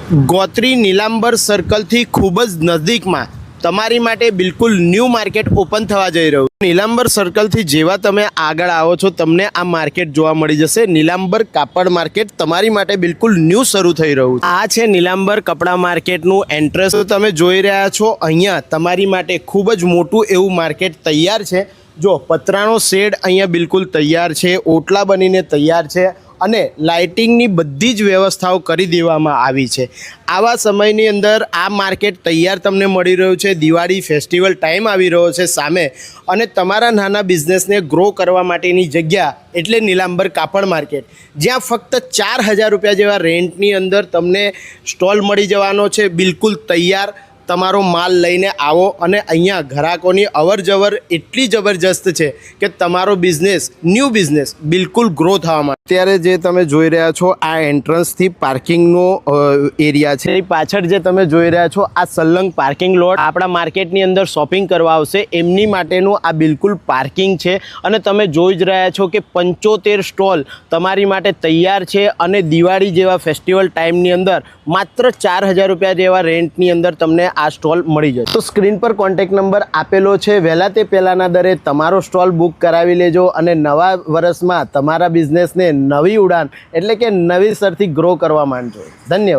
ગોત્રી નીલાંબર સર્કલથી ખૂબ જ નજીકમાં તમારી માટે બિલકુલ ન્યૂ માર્કેટ ઓપન થવા જઈ રહ્યું છે। નીલાંબર સર્કલથી જેવા તમે આગળ આવો છો તમને આ માર્કેટ જોવા મળી જશે। નીલાંબર કાપડ માર્કેટ તમારી માટે બિલકુલ ન્યૂ શરૂ થઈ રહ્યું છે। આ છે નીલાંબર કપડા માર્કેટનું એન્ટ્રન્સ તમે જોઈ રહ્યા છો। અહીંયા તમારી માટે ખૂબ જ મોટું એવું માર્કેટ તૈયાર છે। જો પતરાનો શેડ અહીંયા બિલકુલ તૈયાર છે, ઓટલા બનીને તૈયાર છે અને લાઇટિંગની બધી જ વ્યવસ્થાઓ કરી દેવામાં આવી છે। આવા સમયની અંદર આ માર્કેટ તૈયાર તમને મળી રહ્યું છે। દિવાળી ફેસ્ટિવલ ટાઈમ આવી રહ્યો છે સામે અને તમારા નાના બિઝનેસને ગ્રો કરવા માટેની જગ્યા એટલે નીલાંબર કાપડ માર્કેટ, જ્યાં ફક્ત 4000 રૂપિયા જેવા રેન્ટની અંદર તમને સ્ટોલ મળી જવાનો છે। બિલકુલ તૈયાર તમારો માલ લઈને આવો અને અહીંયા ગ્રાહકોની અવર જવર એટલી જબરજસ્ત છે કે તમારો બિઝનેસ ન્યૂ બિઝનેસ બિલકુલ ગ્રો થવા માટે। અત્યારે જે તમે જોઈ રહ્યા છો આ એન્ટ્રન્સથી પાર્કિંગનો એરિયા છે। પાછળ જે તમે જોઈ રહ્યા છો આ સલંગ પાર્કિંગ લોટ આપણા માર્કેટની અંદર શોપિંગ કરવા આવશે એમની માટેનું આ બિલકુલ પાર્કિંગ છે અને તમે જોઈ જ રહ્યા છો કે 75 સ્ટોલ તમારી માટે તૈયાર છે અને દિવાળી જેવા ફેસ્ટિવલ ટાઈમની અંદર માત્ર 4000 રૂપિયા જેવા રેન્ટની અંદર તમને આ સ્ટોલ મળી જશે। તો સ્ક્રીન પર કોન્ટેક્ટ નંબર આપેલો છે, વહેલા તે પહેલાંના દરે તમારો સ્ટોલ બુક કરાવી લેજો અને નવા વર્ષમાં તમારા બિઝનેસને નવી ઉડાન એટલે કે નવી સરથી ગ્રો કરવા માંડજો। ધન્યવાદ।